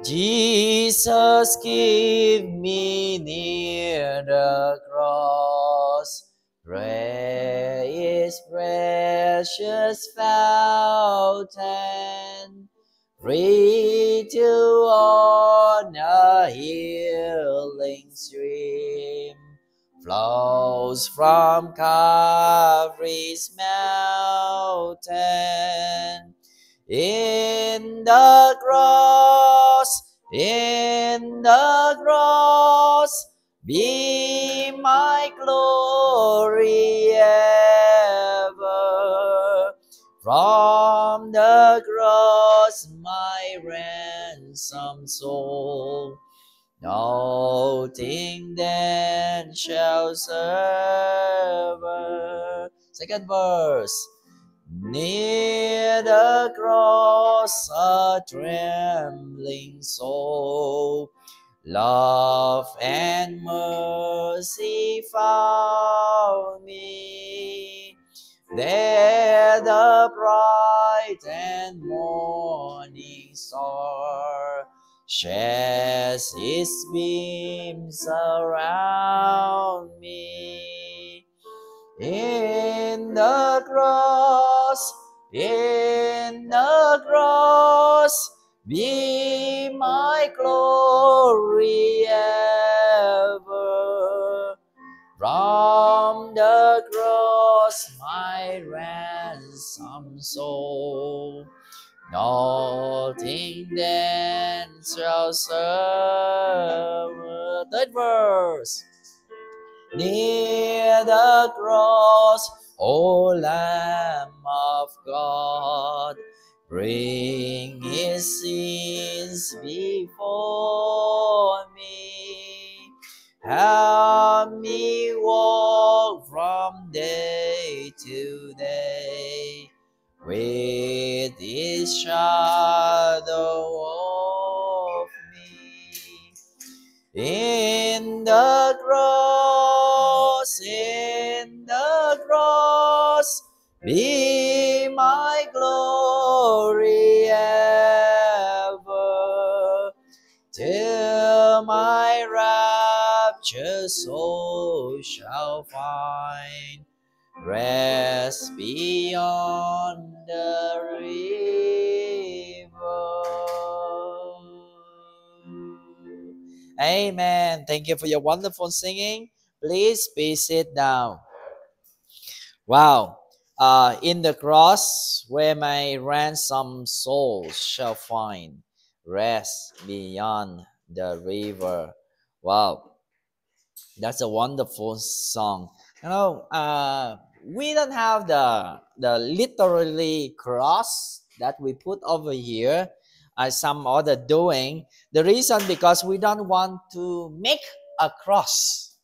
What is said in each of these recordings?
Jesus, keep me near the cross, where is precious fountain, free to on a healing stream, flows from Calvary's mountain. In the cross, be my glory ever. From the cross, my ransom soul, nothing then shall sever. Second verse. Near the cross, a trembling soul, love and mercy found me. There the bright and morning star sheds its beams around me. In the cross, be my glory ever. From the cross, my ransom soul, nothing then shall serve. Third verse. Near the cross, O Lamb of God, bring his sins before me. Help me walk from day to day with his shadow of me. In the cross, be my glory ever, till my raptured soul shall find rest beyond the river. Amen. Thank you for your wonderful singing. Please be sit down. Wow. In the cross, where my ransomed soul shall find rest beyond the river. Wow. That's a wonderful song. We don't have the literally cross that we put over here as some other doing. The reason because we don't want to make a cross,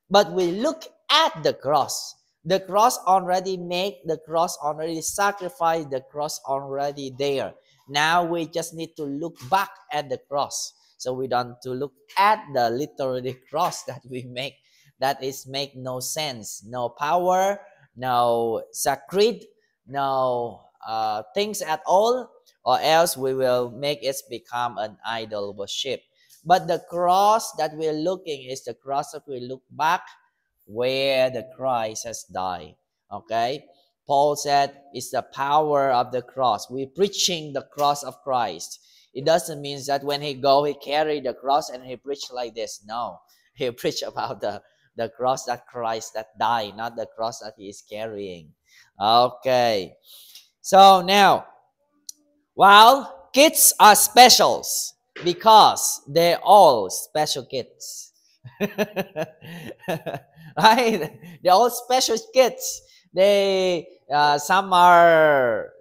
but we look at the cross. The cross already made, the cross already sacrificed, the cross already there. Now we just need to look back at the cross. So we don't to look at the literally cross that we make. That is make no sense, no power, no sacred, no things at all, or else we will make it become an idol worship. But the cross that we're looking is the cross that we look back where the Christ has died. Okay? Paul said it's the power of the cross. We're preaching the cross of Christ. It doesn't mean that when he carry the cross and he preach like this. No. He preach about the cross that Christ that died, not the cross that he is carrying. Okay. So now, while kids are specials because they're all special kids. Right? They're all special kids. They some have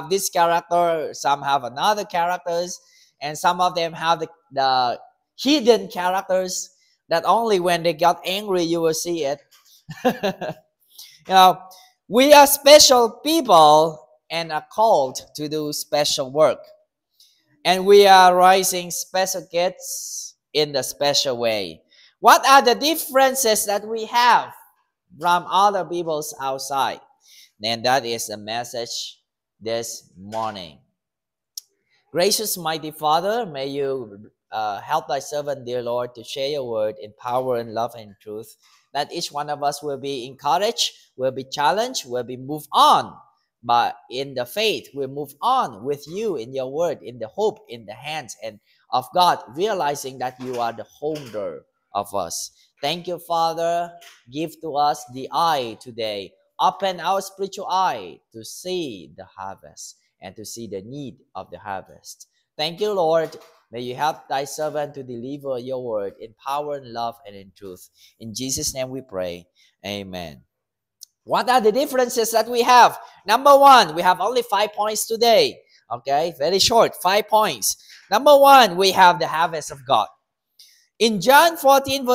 this character, some have another characters, and some of them have the hidden characters that only when they got angry you will see it. We are special people and are called to do special work. And we are raising special kids in the special way. What are the differences that we have from other people's outside? Then that is the message this morning. Gracious mighty Father, may you help thy servant, dear Lord, to share your word in power and love and truth, that each one of us will be encouraged, will be challenged, will be moved on. But in the faith, we'll move on with you in your word, in the hope, in the hands and of God, realizing that you are the holder of us. Thank you, Father. Give to us the eye today. Open our spiritual eye to see the harvest and to see the need of the harvest. Thank you, Lord. May you help thy servant to deliver your word in power and love and in truth. In Jesus' name we pray. Amen. What are the differences that we have? Number one, we have only 5 points today. Okay, very short, 5 points. Number one, we have the harvest of God. In John 14,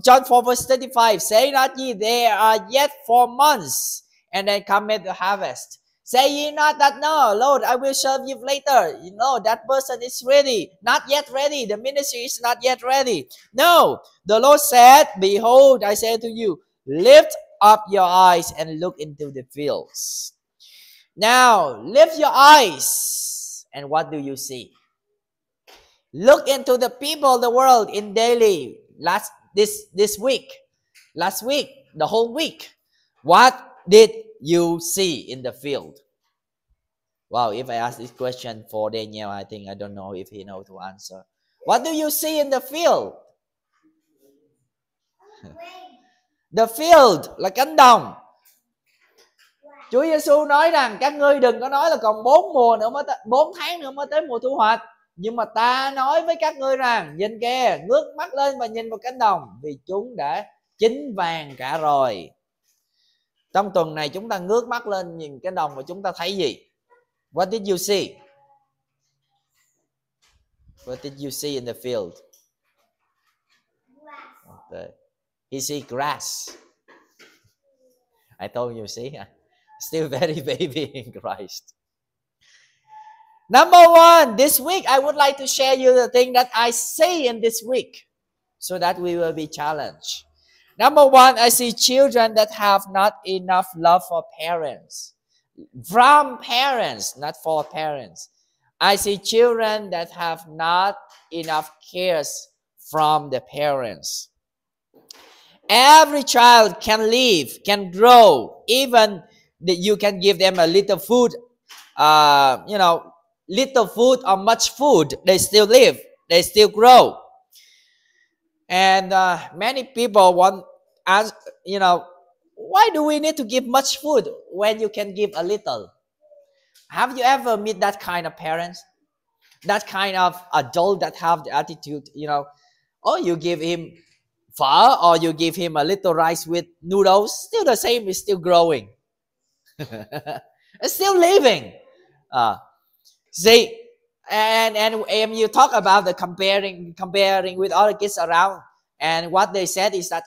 John 4, verse 35, say not ye, there are yet 4 months, and then cometh the harvest. Say ye not that, no, Lord, I will serve you later. You know, that person is ready. Not yet ready. The ministry is not yet ready. No, the Lord said, behold, I say to you, lift up your eyes and look into the fields. Now, lift your eyes, and what do you see? Look into the people of the world in daily, this week, last week, the whole week. What did you see in the field? Wow, if I ask this question for Daniel, I think I don't know if he knows to answer. What do you see in the field? The field là cánh đồng. Chúa Giêsu nói rằng các ngươi đừng có nói là còn 4 tháng nữa mới tới mùa thu hoạch. Nhưng mà ta nói với các ngươi rằng, nhìn kìa, ngước mắt lên và nhìn vào cánh đồng, vì chúng đã chín vàng cả rồi. Trong tuần này chúng ta ngước mắt lên nhìn cánh đồng và chúng ta thấy gì? What did you see? What did you see in the field? Okay. He see grass. I told you, see, still very baby in Christ. Number one, this week, I would like to share you the thing that I see in this week so that we will be challenged. Number one, I see children that have not enough love for parents. From parents, not for parents. I see children that have not enough cares from the parents. Every child can live, can grow. Even that you can give them a little food, little food or much food, they still live, they still grow. And many people want, why do we need to give much food when you can give a little? Have you ever met that kind of parents? That kind of adult that have the attitude, you give him pho or you give him a little rice with noodles, still the same, is still growing. It's still living. See, and you talk about the comparing with other kids around, and what they said is that,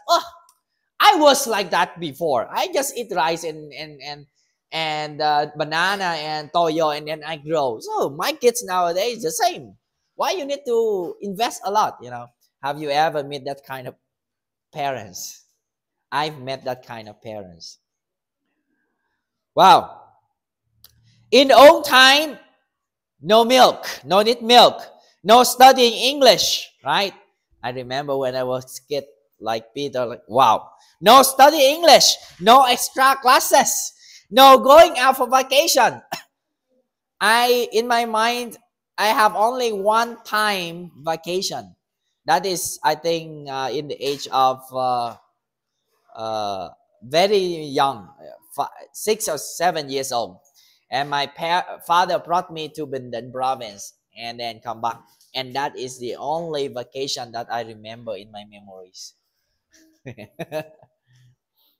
I was like that before. I just eat rice and banana and toyo, and then I grow. So my kids nowadays the same. Why you need to invest a lot? Have you ever met that kind of parents? I've met that kind of parents. Wow. In old time, no milk, no need milk, no studying English, right? I remember when I was a kid, like Peter, like, wow. No study English, no extra classes, no going out for vacation. In my mind, I have only one time vacation. That is, I think, in the age of very young, 6 or 7 years old. And my father brought me to Bindon province and then come back. And that is the only vacation that I remember in my memories.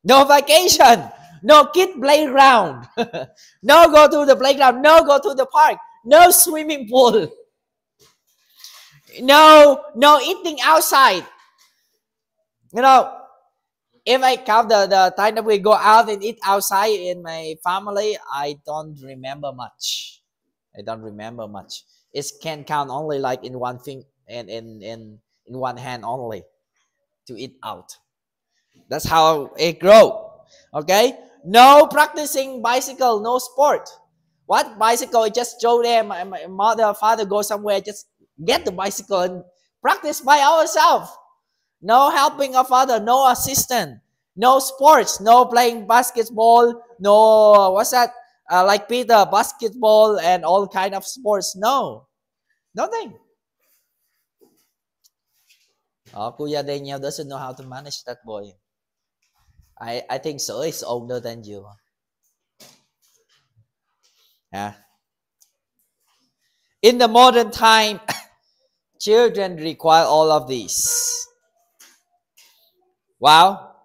No vacation, no kid playground, no go to the playground, no go to the park, no swimming pool, no eating outside. If I count the time that we go out and eat outside in my family, I don't remember much. It can count only like in one thing and in one hand only to eat out. That's how it grow. Okay? No practicing bicycle, no sport. What bicycle? Just show them. My mother, father go somewhere, just get the bicycle and practice by ourselves. No helping of father, no assistant, no sports, no playing basketball, no, what's that? Like Peter, basketball and all kind of sports. No, nothing. Oh, Kuya Daniel doesn't know how to manage that boy. I think so. He's older than you. Yeah. In the modern time, children require all of these. Wow.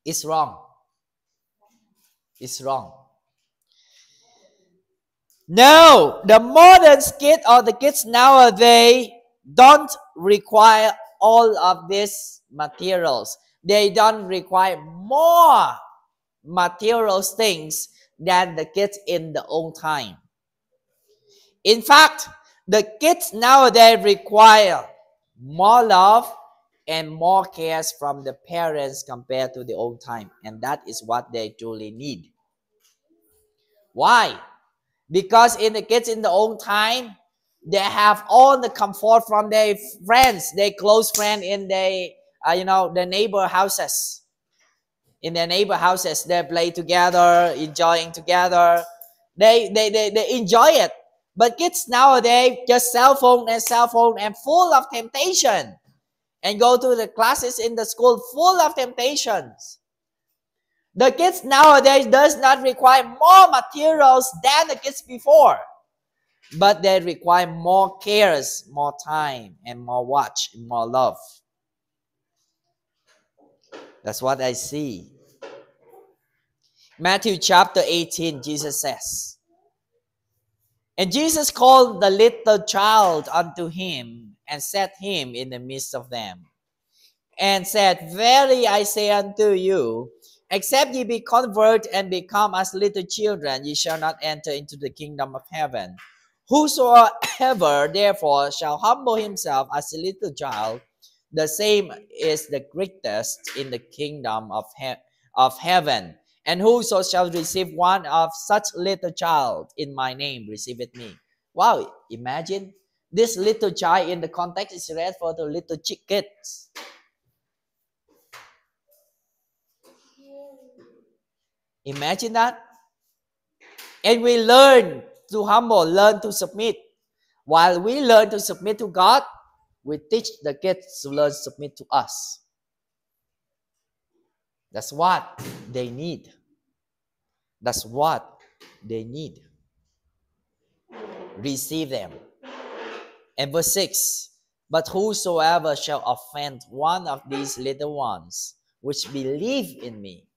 It's wrong. It's wrong. No, the modern kid or the kids nowadays don't require all of these materials. They don't require more material things than the kids in the old time. In fact, the kids nowadays require more love and more cares from the parents compared to the old time. And that is what they truly need. Why? Because in the kids in the old time, they have all the comfort from their friends, their close friend in their, the neighbor houses. In their neighbor houses, they play together, enjoying together. They enjoy it. But kids nowadays, just cell phone and full of temptation. And go to the classes in the school full of temptations. The kids nowadays does not require more materials than the kids before. But they require more cares, more time, and more watch, and more love. That's what I see. Matthew chapter 18, Jesus says, "And Jesus called the little child unto him, and set him in the midst of them, and said, Verily I say unto you, except ye be converted and become as little children, ye shall not enter into the kingdom of heaven. Whosoever therefore shall humble himself as a little child, the same is the greatest in the kingdom of heaven. And whoso shall receive one of such little child in my name, receive it me." Wow, imagine this little child in the context is read for the little kids. Imagine that. And we learn to humble, learn to submit. While we learn to submit to God, we teach the kids to learn to submit to us. That's what they need. That's what they need. Receive them. And verse 6, "But whosoever shall offend one of these little ones, which believe in me,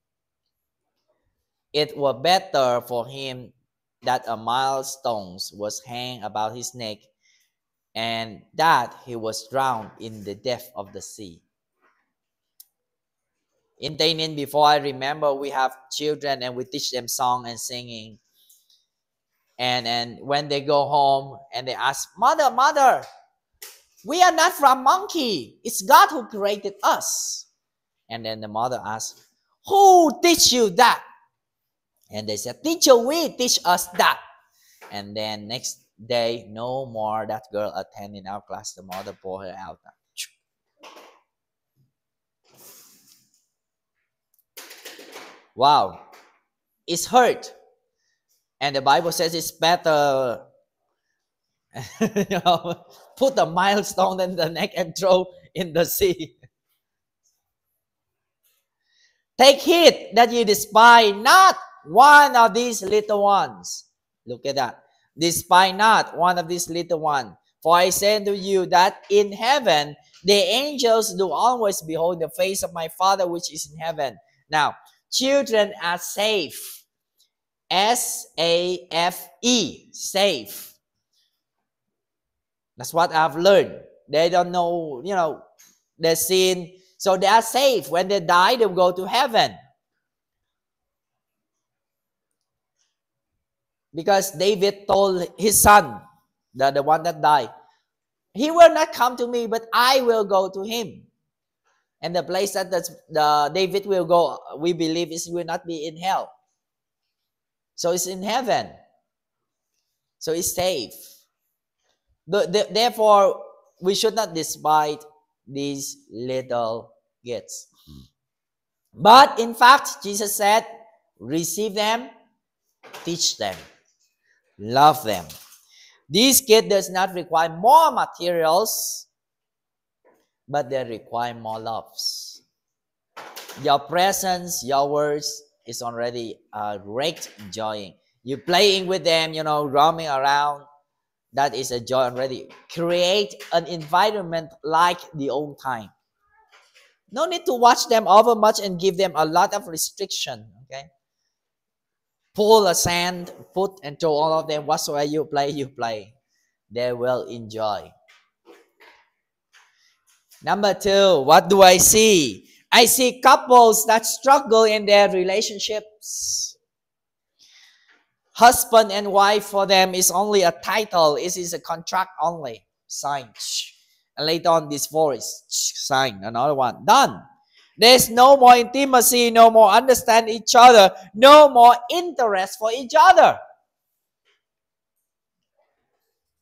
it were better for him that a millstone was hanged about his neck, and that he was drowned in the depth of the sea." In Tainin, before I remember, we have children and we teach them song and singing. And when they go home and they ask, Mother, we are not from monkey. It's God who created us. And then the mother asks, "Who teach you that?" And they said, "Teacher, we teach us that." And then next day, no more that girl attending our class. The mother pour her out. Wow. It's hurt. And the Bible says it's better put a millstone in the neck and throw in the sea. "Take heed that you despise not one of these little ones." Look at that. "Despise not one of these little ones. For I say unto you that in heaven the angels do always behold the face of my Father which is in heaven." Now, children are safe. S-A-F-E. Safe. That's what I've learned. They don't know, the sin. So they are safe. When they die, they'll go to heaven. Because David told his son, the one that died, "He will not come to me, but I will go to him." And the place that David will go, we believe, will not be in hell. So it's in heaven. So it's safe. Therefore, we should not despise these little gifts. But in fact, Jesus said, receive them, teach them, love them. This gift does not require more materials, but they require more loves. Your presence, your words is already a great joy. You playing with them, roaming around. That is a joy already. Create an environment like the old time. No need to watch them over much and give them a lot of restriction. Okay. Pull a sand, put and throw all of them. Whatsoever you play. They will enjoy. Number 2, what do I see? I see couples that struggle in their relationships. Husband and wife for them is only a title. It is a contract only. Signed. And later on, this voice. Signed. Another one. Done. There's no more intimacy, no more understand each other, no more interest for each other.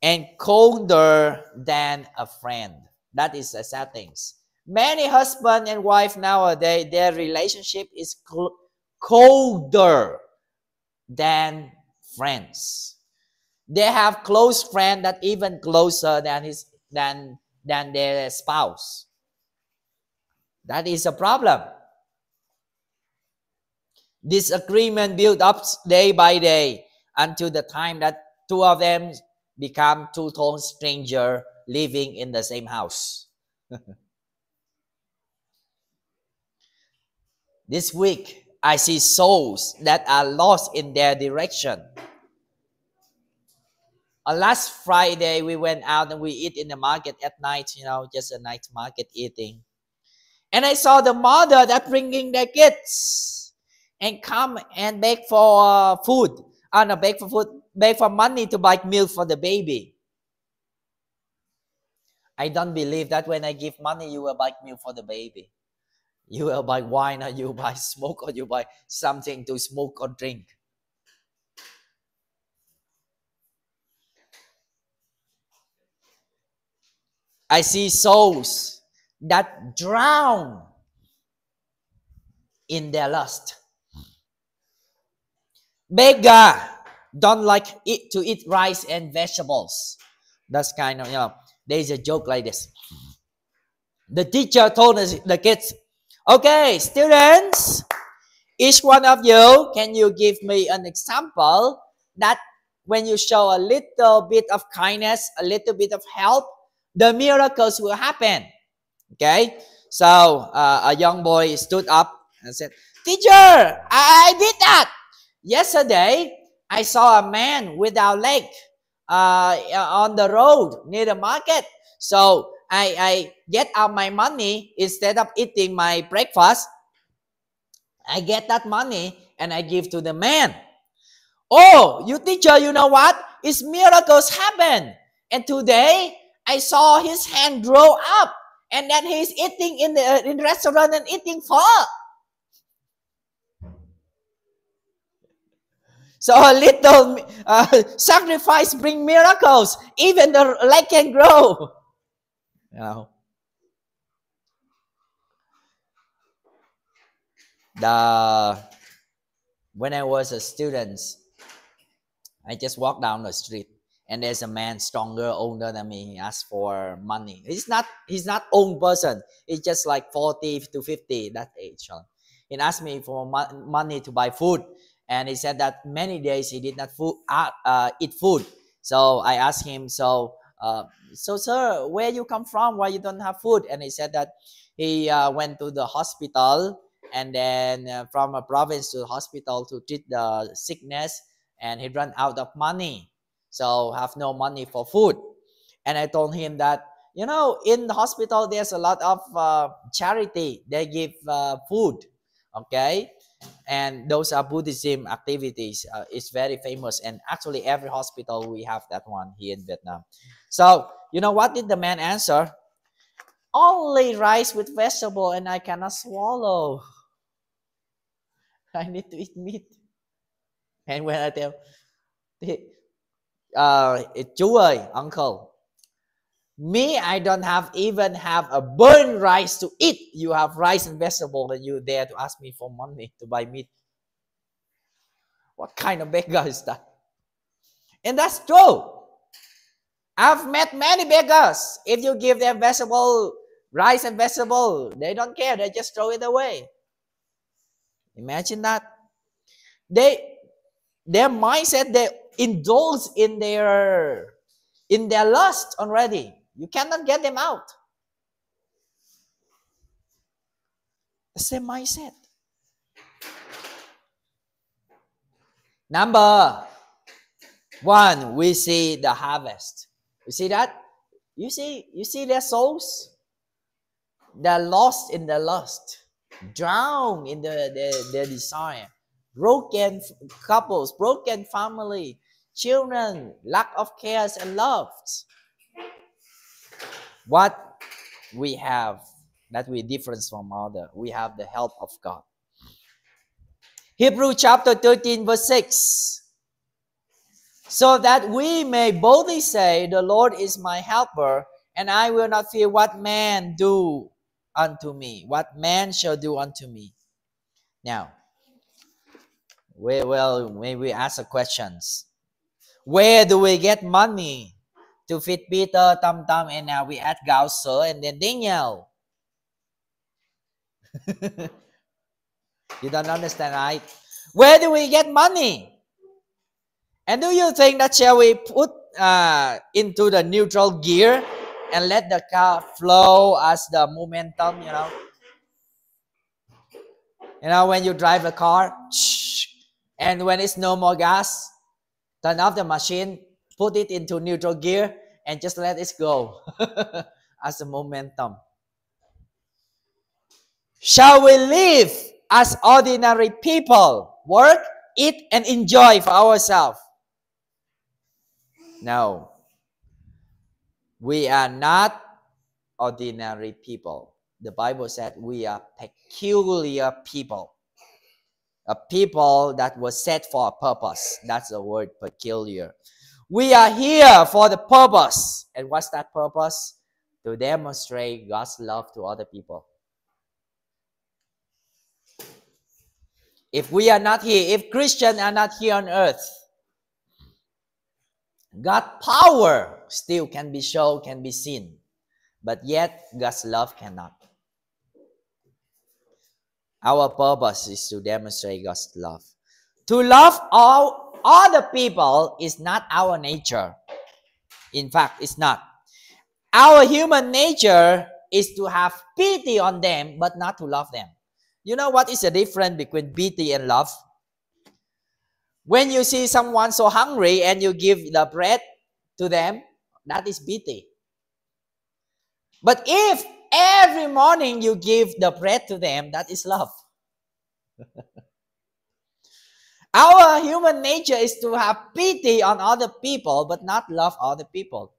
And colder than a friend. That is the settings. Many husband and wife nowadays, their relationship is colder than friends. They have close friend that even closer than their spouse. That is a problem. Disagreement build up day by day until the time that two of them become two total strangers living in the same house. This week, I see souls that are lost in their direction. On last Friday, we went out and we eat in the market at night, just a night market eating. And I saw the mother that bringing their kids and come and beg for food. Beg for money to buy milk for the baby. I don't believe that when I give money, you will buy milk for the baby. You will buy wine, or you buy smoke, or you buy something to smoke or drink. I see souls that drown in their lust. Beggar don't like to eat rice and vegetables. That's kind of, there's a joke like this. The teacher told us, the kids, okay, students, each one of you, can you give me an example that when you show a little bit of kindness, a little bit of help, the miracles will happen. Okay, so a young boy stood up and said, teacher, I did that. Yesterday, I saw a man without leg on the road near the market. So I get out my money instead of eating my breakfast. I get that money and I give to the man. Oh, you teacher, you know what? It's miracles happen. And today, I saw his hand grow up. And then he's eating in the restaurant and eating pho. So a little sacrifice bring miracles. Even the leg can grow. When I was a student, I just walked down the street. And there's a man stronger, older than me. He asked for money. He's not old person. He's just like 40 to 50, that age. He asked me for money to buy food. And he said that many days he did not eat food. So I asked him, so sir, where you come from? Why you don't have food? And he said that he went to the hospital. And then from a province to the hospital to treat the sickness. And he ran out of money. So have no money for food. And I told him that, in the hospital, there's a lot of charity. They give food. Okay. And those are Buddhism activities. It's very famous. And actually, every hospital, we have that one here in Vietnam. So, what did the man answer? Only rice with vegetable and I cannot swallow. I need to eat meat. And when I tell, chú ơi, uncle, me, I don't even have a burnt rice to eat. You have rice and vegetable, and you dare to ask me for money to buy meat. What kind of beggar is that? And that's true. I've met many beggars. If you give them rice and vegetable, they don't care. They just throw it away. Imagine that. Their mindset, they indulge in their lust already. You cannot get them out. The same mindset. Number one, we see the harvest. You see that? You see their souls? They're lost in the lust, drowned in their desire. Broken couples, broken family, children, lack of cares and loves. What we have that we different from others, we have the help of God. Hebrews chapter 13 verse 6. So that we may boldly say, the Lord is my helper, and I will not fear what man do unto me, what man shall do unto me. Now, we ask the questions. Where do we get money to feed Peter, Tam Tam, and now we add Gao Sir and then Daniel? You don't understand, right? Where do we get money? And do you think that shall we put into the neutral gear and let the car flow as the momentum, when you drive a car, and when it's no more gas, turn off the machine, put it into neutral gear, and just let it go as a momentum. Shall we live as ordinary people, work, eat, and enjoy for ourselves? No. We are not ordinary people. The Bible said we are peculiar people. A people that was set for a purpose. That's the word peculiar. We are here for the purpose. And what's that purpose? To demonstrate God's love to other people. If we are not here, if Christians are not here on earth, God's power still can be shown, can be seen. But yet, God's love cannot. Our purpose is to demonstrate God's love. To love all other people is not our nature. In fact, it's not. Our human nature is to have pity on them, but not to love them. You know what is the difference between pity and love? When you see someone so hungry and you give the bread to them, that is pity. But if every morning you give the bread to them, that is love. Our human nature is to have pity on other people, but not love other people.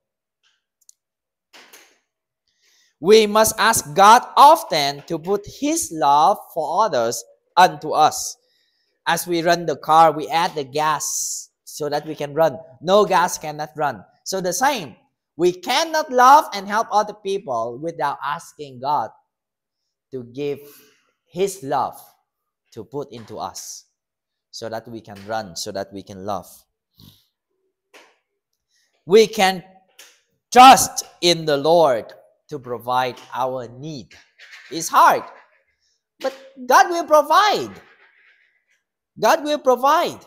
We must ask God often to put His love for others unto us. As we run the car, we add the gas so that we can run. No gas cannot run. So the same, we cannot love and help other people without asking God to give His love to put into us so that we can run, so that we can love. We can trust in the Lord to provide our need. It's hard, but God will provide. God will provide.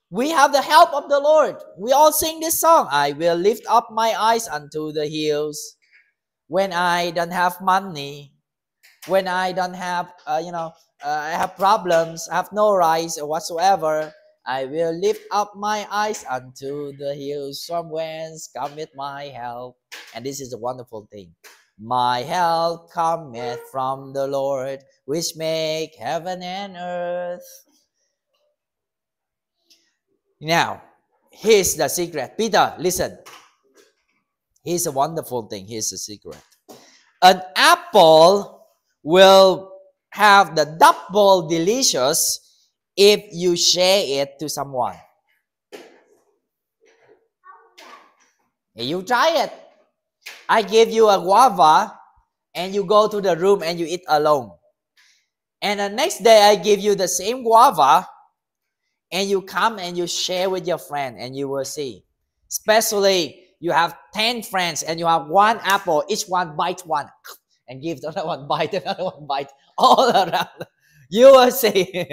We have the help of the Lord. We all sing this song. I will lift up my eyes unto the hills. When I don't have money, when I don't have, I have problems, I have no rice or whatsoever, I will lift up my eyes unto the hills, from whence cometh my help. And this is a wonderful thing. My help cometh from the Lord, which make heaven and earth. Now, here's the secret. Peter, listen. Here's a wonderful thing. Here's the secret. An apple will have the double delicious if you share it to someone. You try it. I give you a guava and you go to the room and you eat alone. And the next day I give you the same guava and you come and you share with your friend, and you will see. Especially you have 10 friends and you have one apple, each one bite one and give the other one bite, another one bite, all around. You will see.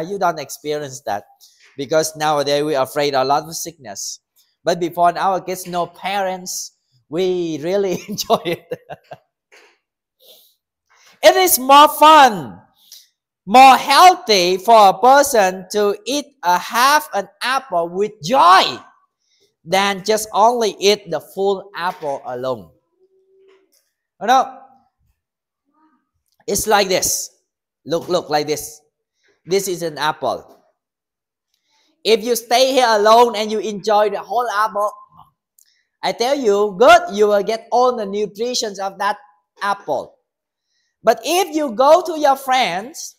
You don't experience that because nowadays we are afraid of a lot of sickness. But before our kids, no parents, we really enjoy it. It is more fun, more healthy for a person to eat a half an apple with joy than just only eat the full apple alone. You know, it's like this. Look like this. This is an apple. If you stay here alone and you enjoy the whole apple, I tell you, good, you will get all the nutrition of that apple. But if you go to your friends,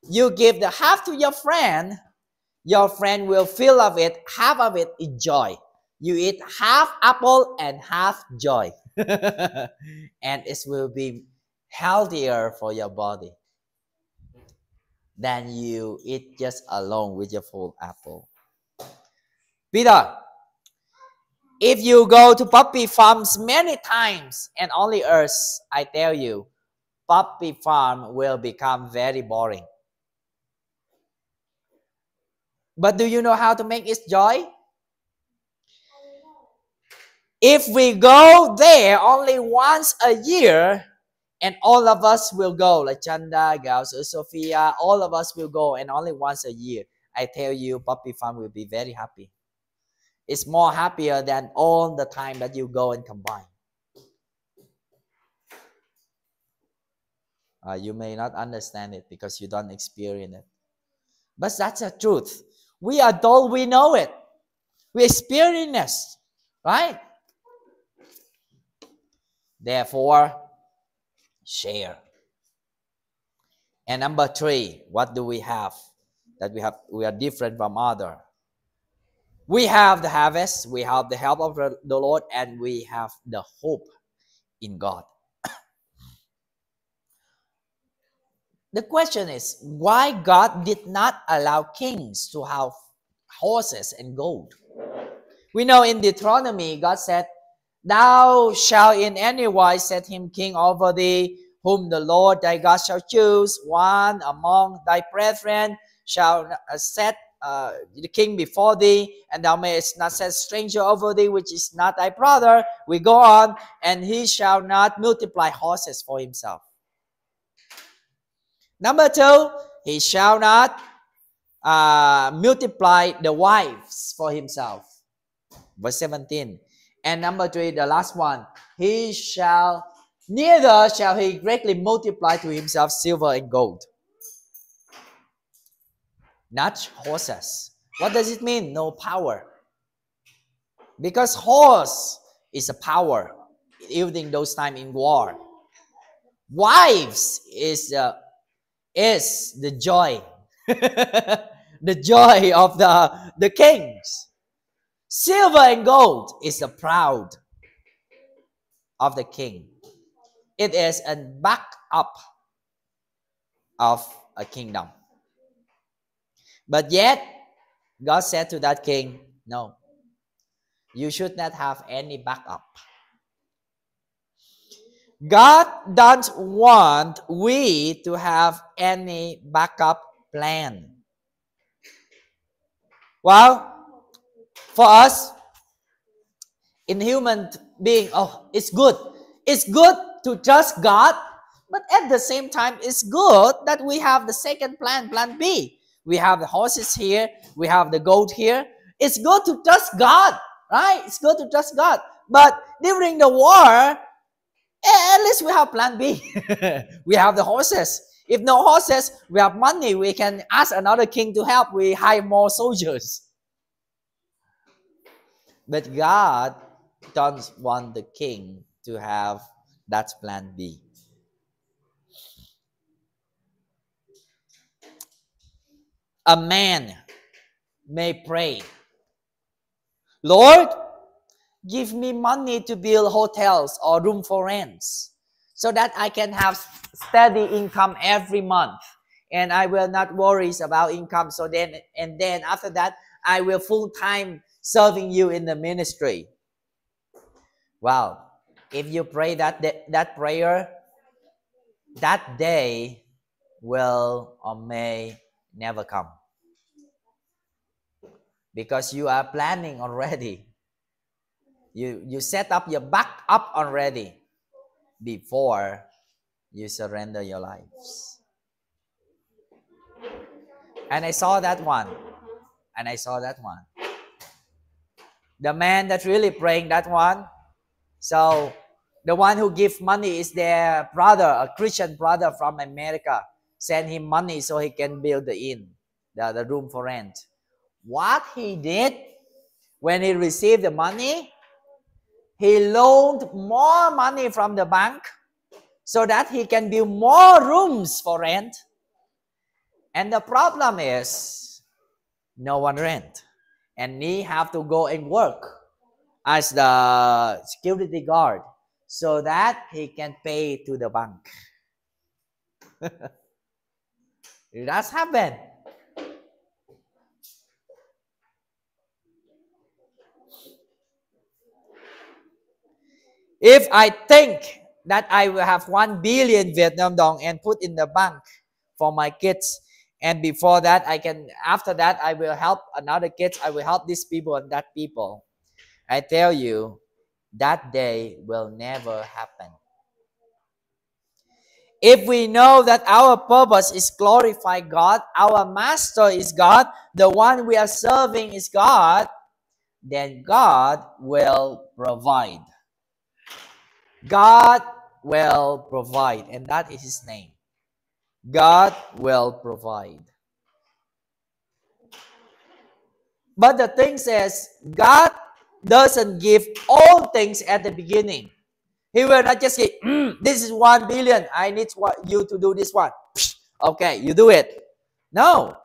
you give the half to your friend will fill of it, half of it enjoy. You eat half apple and half joy. And it will be healthier for your body than you eat just alone with your full apple. Peter, if you go to puppy farms many times and only us, I tell you, puppy farm will become very boring. But do you know how to make it joy? If we go there only once a year, and all of us will go, like Chanda, Gauss, Sophia, all of us will go, and only once a year, I tell you, puppy farm will be very happy. It's more happier than all the time that you go and combine. You may not understand it because you don't experience it. But that's the truth. We are told we know it. We experience it, right? Therefore, share. And number 3, what do we have? That we are different from other. We have the harvest, we have the help of the Lord, and we have the hope in God. The question is, why God did not allow kings to have horses and gold? We know in Deuteronomy, God said, thou shalt in any wise set him king over thee, whom the Lord thy God shall choose. One among thy brethren shall set the king before thee, and thou mayest not set stranger over thee, which is not thy brother. We go on, and he shall not multiply horses for himself. Number 2, he shall not multiply the wives for himself. Verse 17. And number 3, the last one, neither shall he greatly multiply to himself silver and gold. Not horses. What does it mean? No power. Because horse is a power, even those time in war. Wives is the joy. The joy of the kings. Silver and gold is the proud of the king. It is a backup of a kingdom. But yet, God said to that king, no, you should not have any backup. God doesn't want we to have any backup plan. Well, for us, in human being, it's good. It's good to trust God, but at the same time, it's good that we have the second plan, plan B. We have the horses here, we have the goat here. It's good to trust God, right? It's good to trust God. But during the war, at least we have plan B. We have the horses. If no horses, we have money. We can ask another king to help. We hire more soldiers. But God don't want the king to have that plan B. a man may pray, Lord, give me money to build hotels or room for rents so that I can have steady income every month and I will not worry about income. So then after that, I will full time serving you in the ministry. Wow. If you pray that prayer, that day will or may never come, because you are planning already. You set up your backup already before you surrender your lives. And I saw that one. The man that's really praying that one. So the one who gives money is their brother, a Christian brother from America. Send him money so he can build the inn, the room for rent. What he did when he received the money, he loaned more money from the bank so that he can build more rooms for rent. And the problem is, no one rent. And he have to go and work as the security guard so that he can pay to the bank. That's happened. If I think that I will have 1 billion Vietnam dong and put in the bank for my kids, and before that after that I will help another kids, I will help these people and that people, I tell you, that day will never happen. If we know that our purpose is glorify God, our master is God, the one we are serving is God, then God will provide. God will provide, and that is His name. God will provide. But the thing is, God doesn't give all things at the beginning. He will not just say, this is 1 billion. I need you to do this one. Okay, you do it. No.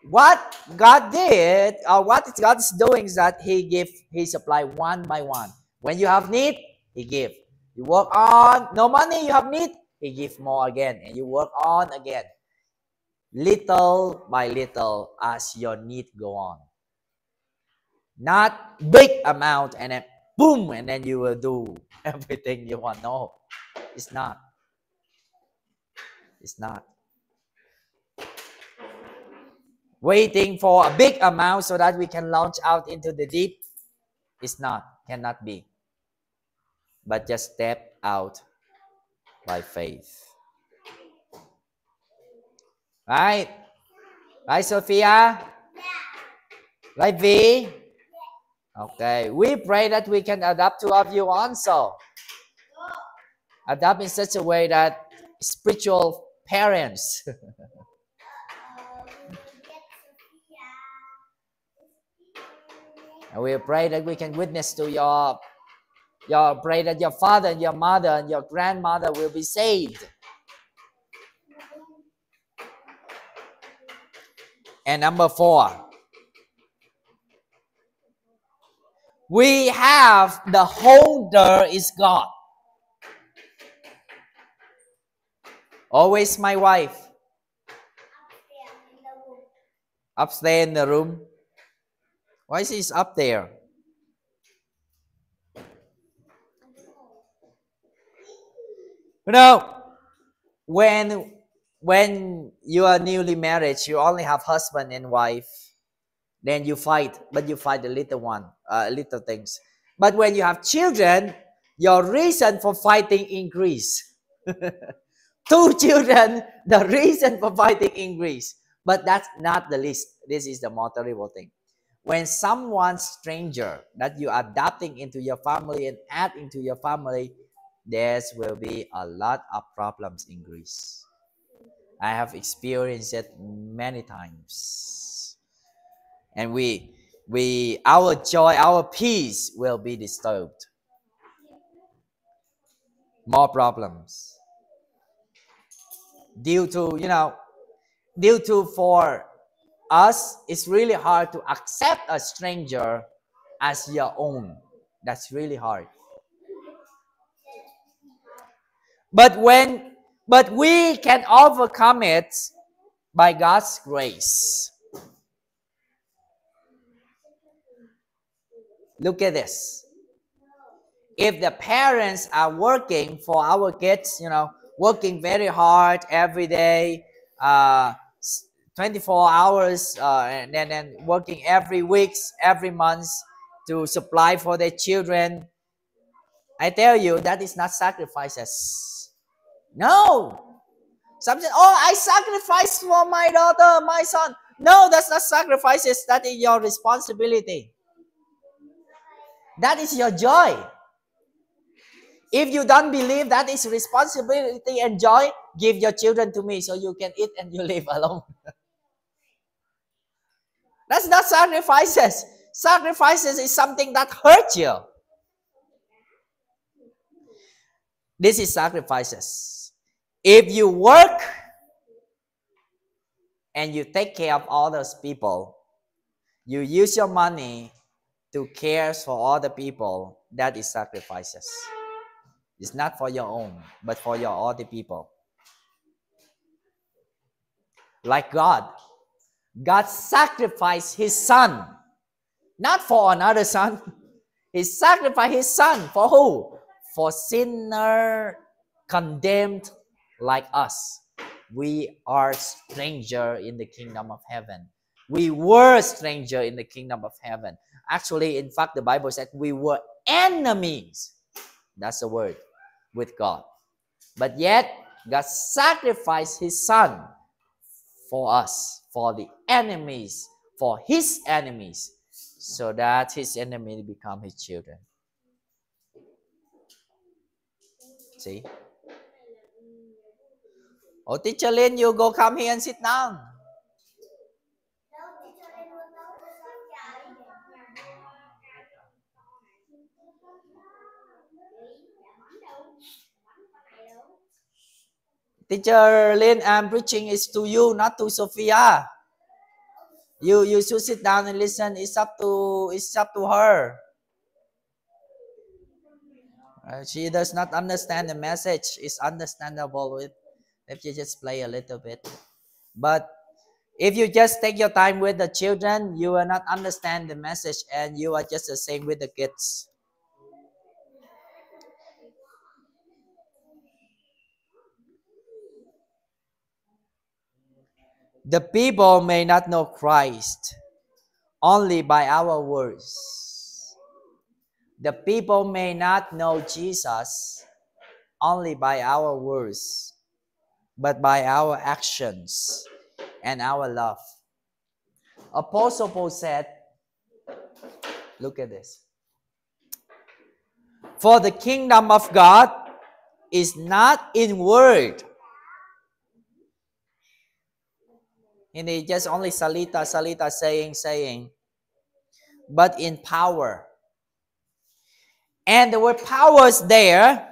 What God did, or what God is doing, is that He supply one by one. When you have need, He give. You work on, no money, you have need, He give more again. And you work on again. Little by little as your need go on. Not big amount and then boom, and then you will do everything you want. No, it's not. It's not. Waiting for a big amount so that we can launch out into the deep. It's not. Cannot be. But just step out by faith. Right? Right, Sophia? Right, V? Okay. We pray that we can adapt two of you also. Adapt in such a way that spiritual parents and we pray that we can witness to your pray that your father and your mother and your grandmother will be saved. And number 4, we have the holder is God. Always my wife. Upstairs in the room. Why is she up there? You know, when you are newly married, you only have husband and wife. Then you fight, but you fight the little one, little things. But when you have children, your reason for fighting increase. 2 children, the reason for fighting increase. But that's not the least. This is the more terrible thing. When someone stranger that you are adopting into your family and add into your family, there will be a lot of problems increase. I have experienced it many times. And our joy, our peace will be disturbed. More problems. Due to us, it's really hard to accept a stranger as your own. That's really hard. But we can overcome it by God's grace. Look at this. If the parents are working for our kids, working very hard every day, 24 hours, and then working every week, every month to supply for their children, I tell you, that is not sacrifices. No. Something, I sacrifice for my daughter, my son. No, that's not sacrifices. That is your responsibility. That is your joy. If you don't believe that is responsibility and joy, give your children to me so you can eat and you live alone. That's not sacrifices. Sacrifices is something that hurts you. This is sacrifices. If you work and you take care of all those people, you use your money to care for other people, that is sacrifices. It's not for your own, but for your other people. Like God. God sacrificed his son, not for another son. He sacrificed his son for who? For sinner condemned like us. We are stranger in the kingdom of heaven. We were stranger in the kingdom of heaven. Actually, in fact, the Bible said we were enemies. That's the word with God. But yet, God sacrificed his son for us, for the enemies, for his enemies, so that his enemy become his children. See? Oh, Teacher Lin, you go come here and sit down. Teacher Lin, I'm preaching is to you, not to Sophia. You should sit down and listen. It's up to her. She does not understand the message. It's understandable if you just play a little bit. But if you just take your time with the children, you will not understand the message, and you are just the same with the kids. The people may not know Christ only by our words. The people may not know Jesus only by our words, but by our actions and our love. Apostle Paul said, look at this. For the kingdom of God is not in word. And they just only salita saying, but in power. And the word powers there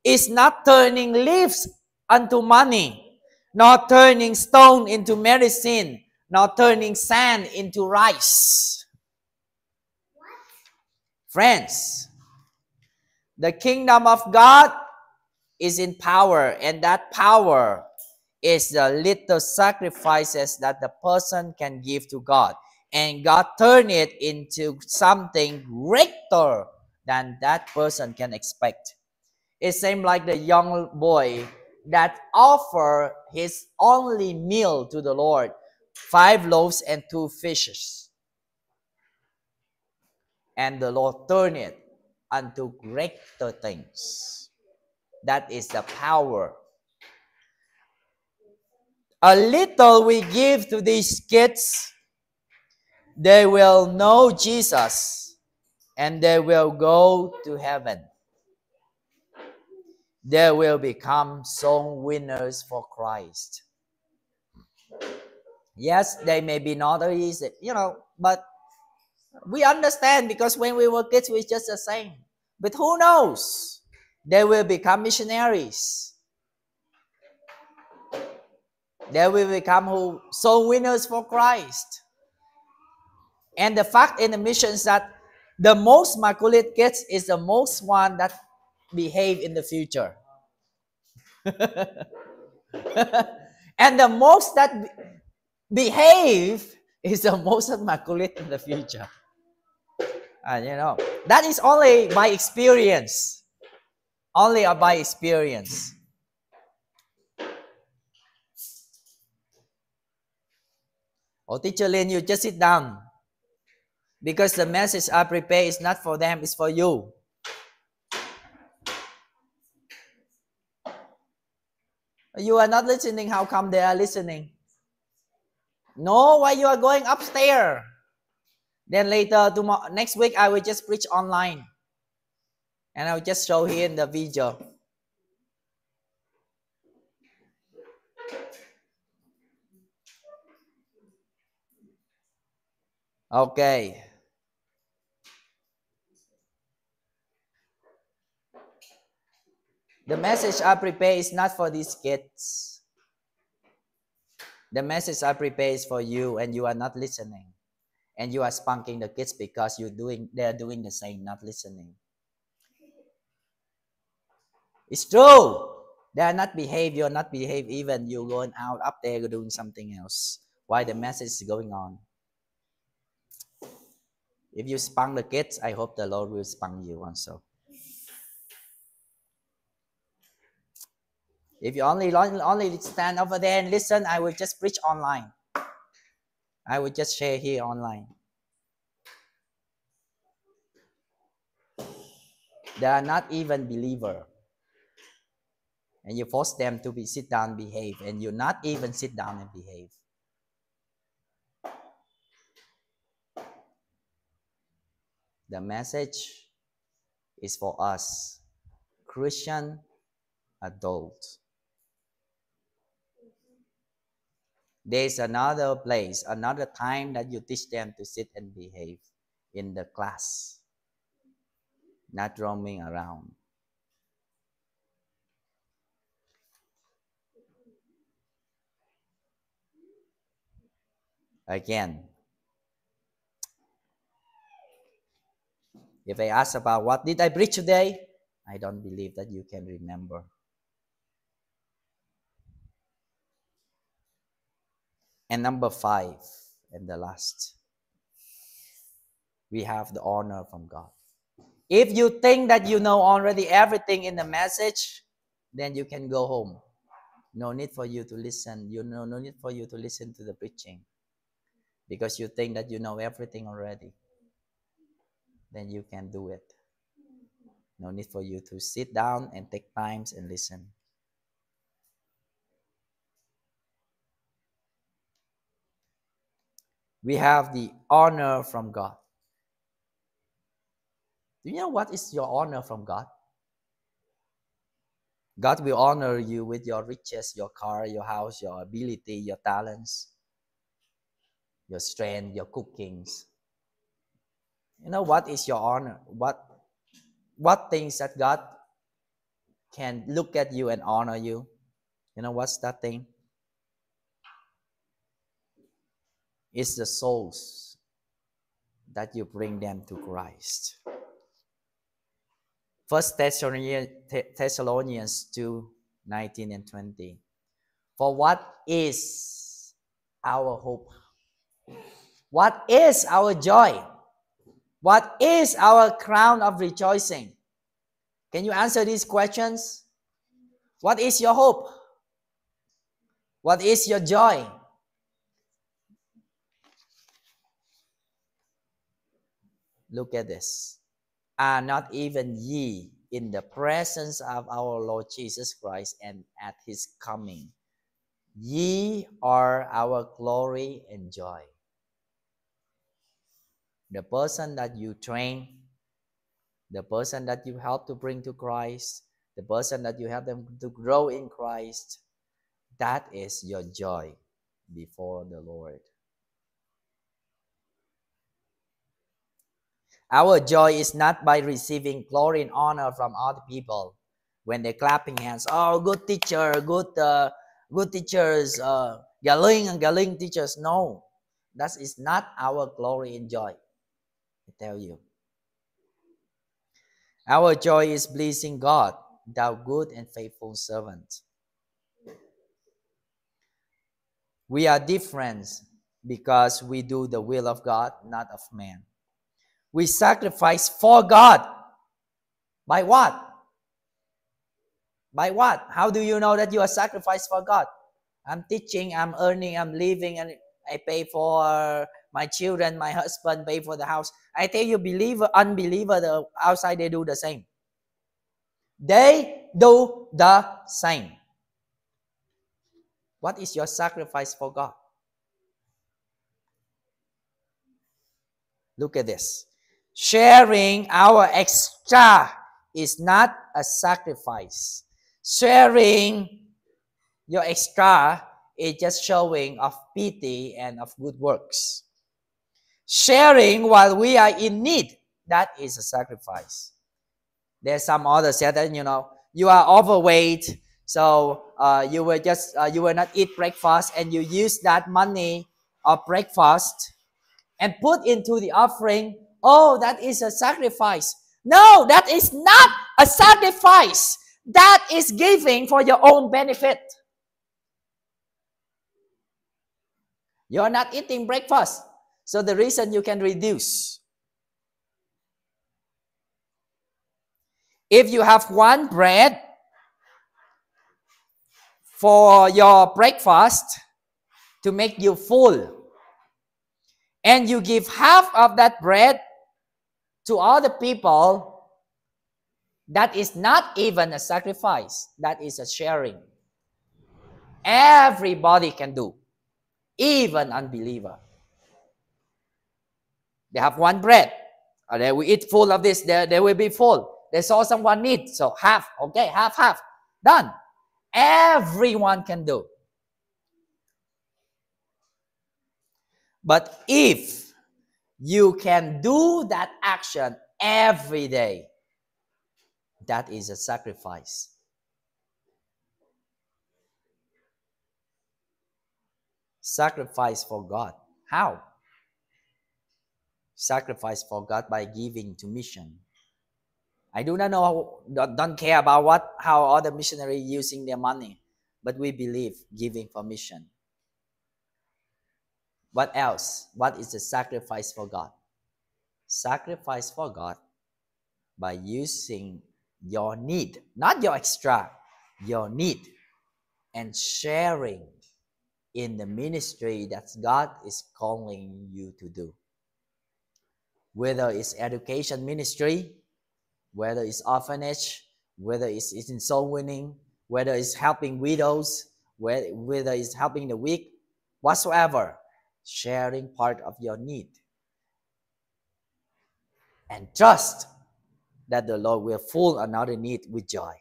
is not turning leaves unto money, not turning stone into medicine, not turning sand into rice. Friends, the kingdom of God is in power, and that power is the little sacrifices that the person can give to God. And God turn it into something greater than that person can expect. It seems like the young boy that offered his only meal to the Lord, 5 loaves and 2 fishes. And the Lord turned it unto greater things. That is the power. A little we give to these kids, they will know Jesus and they will go to heaven. They will become soul winners for Christ. Yes, they may be not easy, but we understand, because when we were kids, we're just the same. But who knows? They will become missionaries. They will become soul winners for Christ. And the fact in the mission is that the most immaculate kids is the most one that behave in the future. And the most that behave is the most immaculate in the future. That is only by experience. Only by experience. Oh, Teacher Lin, you just sit down. Because the message I prepare is not for them, it's for you. You are not listening, how come they are listening? No, why you are going upstairs? Then later, next week, I will just preach online. And I will just show here in the video. Okay. The message I prepare is not for these kids. The message I prepare is for you, and you are not listening. And you are spanking the kids because they are doing the same, not listening. It's true. They are not behave, you're not behave, even you going out up there doing something else. Why the message is going on? If you spunk the kids, I hope the Lord will spunk you also. If you only stand over there and listen, I will just preach online. I will just share here online. They are not even believer. And you force them to sit down, behave, and you not even sit down and behave. The message is for us, Christian adults. There's another place, another time that you teach them to sit and behave in the class, not roaming around. Again, if I ask about what did I preach today, I don't believe that you can remember. And number 5, and the last, we have the honor from God. If you think that you know already everything in the message, then you can go home. No need for you to listen. No need for you to listen to the preaching. Because you think that you know everything already. Then you can do it. No need for you to sit down and take times and listen. We have the honor from God. Do you know what is your honor from God? God will honor you with your riches, your car, your house, your ability, your talents, your strength, your cookings. You know what is your honor? What things that God can look at you and honor you? You know what's that thing? It's the souls that you bring them to Christ. 1 Thessalonians 2:19 and 20. For what is our hope? What is our joy? What is our crown of rejoicing? Can you answer these questions? What is your hope? What is your joy? Look at this. Are not even ye in the presence of our Lord Jesus Christ and at his coming? Ye are our glory and joy. The person that you train, the person that you help to bring to Christ, the person that you help them to grow in Christ, that is your joy before the Lord. Our joy is not by receiving glory and honor from other people when they're clapping hands. Oh, good teacher, good good teachers, galing teachers. No, that is not our glory and joy. I tell you. Our joy is pleasing God, thou good and faithful servant. We are different because we do the will of God, not of man. We sacrifice for God. By what? By what? How do you know that you are sacrificed for God? I'm teaching, I'm earning, I'm living, and I pay for my children, my husband pay for the house. I tell you, believer, unbeliever, the outside, they do the same. They do the same. What is your sacrifice for God? Look at this. Sharing our extra is not a sacrifice. Sharing your extra is just showing of pity and of good works. Sharing while we are in need, that is a sacrifice. There's some others said that, you are overweight, so you will not eat breakfast, and you use that money of breakfast and put into the offering. Oh, that is a sacrifice. No, that is not a sacrifice. That is giving for your own benefit. You're not eating breakfast, so the reason you can reduce. If you have one bread for your breakfast to make you full, and you give half of that bread to other people, that is not even a sacrifice. That is a sharing. Everybody can do, even unbeliever. They have one bread. They will eat full of this. They will be full. They saw someone need, so half. Okay, half. Done. Everyone can do. But if you can do that action every day, that is a sacrifice. Sacrifice for God. How? Sacrifice for God by giving to mission. I do not know, don't care about how other missionaries using their money, but we believe giving for mission. What else? What is the sacrifice for God? Sacrifice for God by using your need, not your extra, your need, and sharing in the ministry that God is calling you to do. Whether it's education ministry, whether it's orphanage, whether it's in soul winning, whether it's helping widows, whether it's helping the weak, whatsoever, sharing part of your need. And trust that the Lord will fill another need with joy.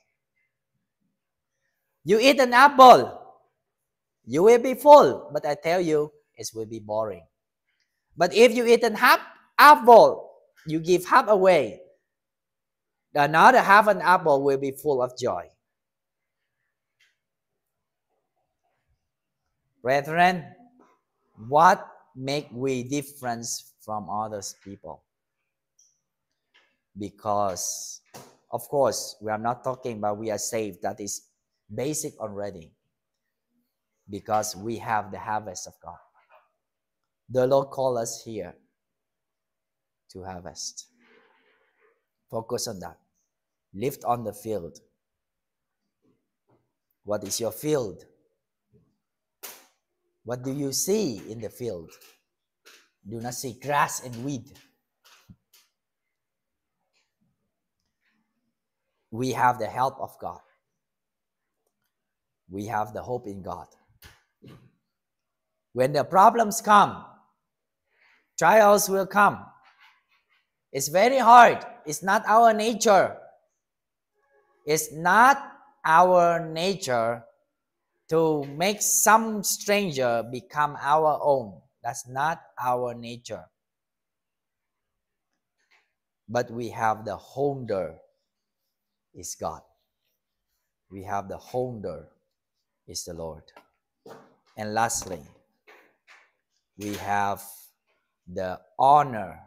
You eat an apple, you will be full, but I tell you, it will be boring. But if you eat an half apple, you give half away, another half an apple will be full of joy. Brethren, what make we difference from others people? Because, of course, we are not talking about we are saved. That is basic already. Because we have the harvest of God. The Lord called us here to harvest. Focus on that. Live on the field. What is your field? What do you see in the field? Do not see grass and weed. We have the help of God. We have the hope in God. When the problems come, trials will come. It's very hard. It's not our nature. It's not our nature to make some stranger become our own. That's not our nature. But we have the holder is God. We have the holder is the Lord. And lastly, we have the honor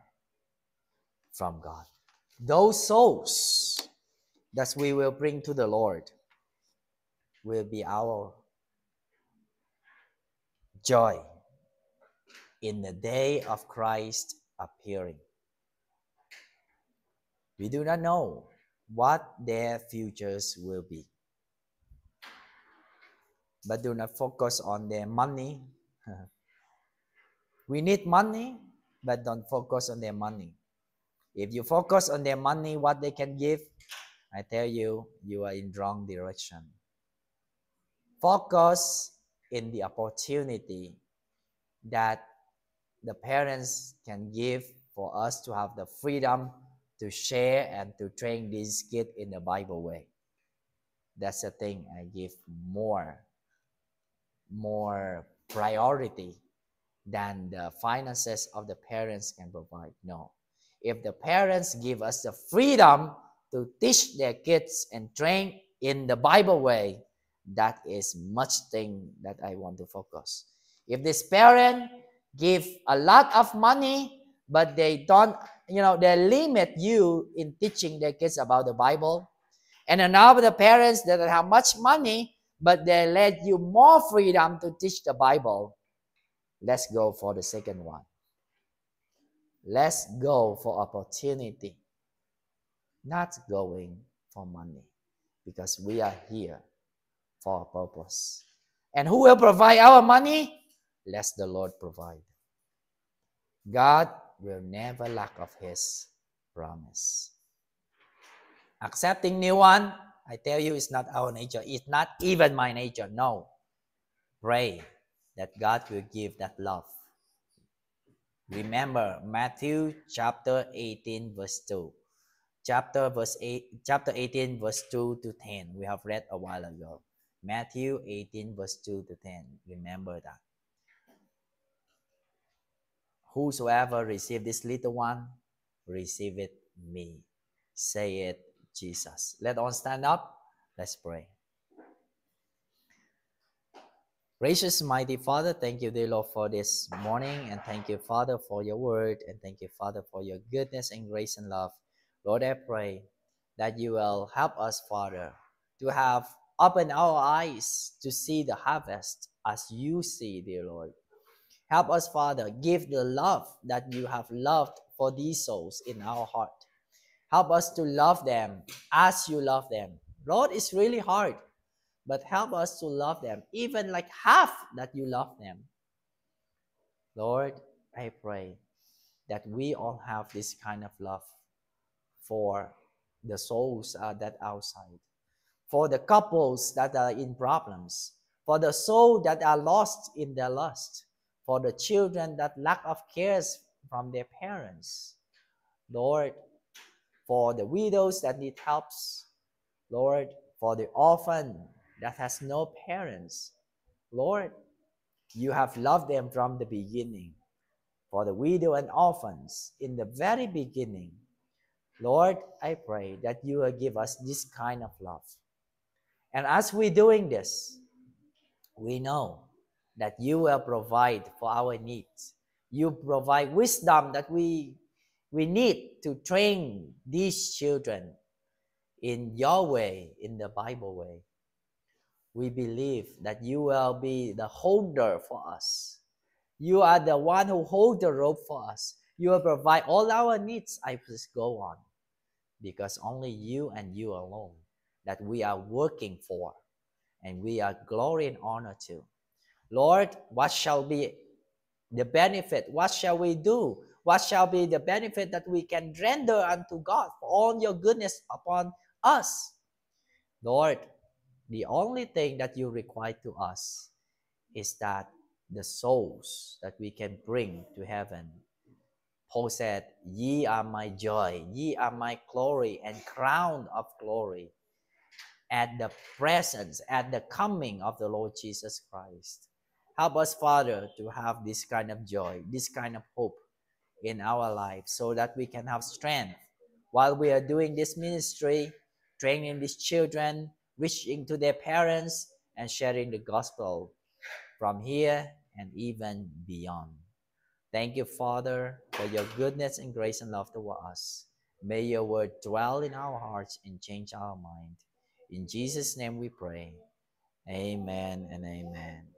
from God. Those souls that we will bring to the Lord will be our joy in the day of Christ appearing. We do not know what their futures will be, but do not focus on their money. We need money, but don't focus on their money. If you focus on their money, what they can give, I tell you, you are in wrong direction. Focus in the opportunity that the parents can give for us to have the freedom to share and to train these kids in the Bible way. That's the thing I give more priority than the finances of the parents can provide. No. If the parents give us the freedom to teach their kids and train in the Bible way, that is much thing that I want to focus. If this parent give a lot of money, but they don't, they limit you in teaching their kids about the Bible, and another the parents that have much money, but they let you more freedom to teach the Bible, let's go for the second one. Let's go for opportunity, not going for money, because we are here for a purpose. And who will provide our money? Let the Lord provide. God will never lack of His promise. Accepting new one, I tell you, it's not our nature. It's not even my nature. No. Pray that God will give that love. Remember Matthew chapter 18 verse 2. Chapter 18 verse 2 to 10. We have read a while ago. Matthew 18 verse 2 to 10. Remember that. Whosoever receive this little one, receive it me. Say it, Jesus. Let us stand up. Let's pray. Gracious, mighty Father, thank you, dear Lord, for this morning. And thank you, Father, for your word. And thank you, Father, for your goodness and grace and love. Lord, I pray that you will help us, Father, to have opened our eyes to see the harvest as you see, dear Lord. Help us, Father, give the love that you have loved for these souls in our heart. Help us to love them as you love them. Lord, it's really hard, but help us to love them, even like half that you love them. Lord, I pray that we all have this kind of love for the souls that are outside, for the couples that are in problems, for the soul that are lost in their lust, for the children that lack of cares from their parents. Lord, for the widows that need helps. Lord, for the orphan that has no parents. Lord, you have loved them from the beginning. For the widow and orphans in the very beginning. Lord, I pray that you will give us this kind of love. And as we're doing this, we know that you will provide for our needs. You provide wisdom that we need to train these children in your way, in the Bible way. We believe that you will be the holder for us. You are the one who holds the rope for us. You will provide all our needs. I just go on. Because only you and you alone that we are working for. And we are glory and honor to. Lord, what shall be the benefit? What shall we do? What shall be the benefit that we can render unto God for all your goodness upon us? Lord, the only thing that you require to us is that the souls that we can bring to heaven. Paul said, ye are my joy, ye are my glory and crown of glory at the presence, at the coming of the Lord Jesus Christ. Help us, Father, to have this kind of joy, this kind of hope in our lives so that we can have strength while we are doing this ministry, training these children, reaching to their parents, and sharing the gospel from here and even beyond. Thank you, Father, for your goodness and grace and love toward us. May your word dwell in our hearts and change our mind. In Jesus' name we pray. Amen and amen.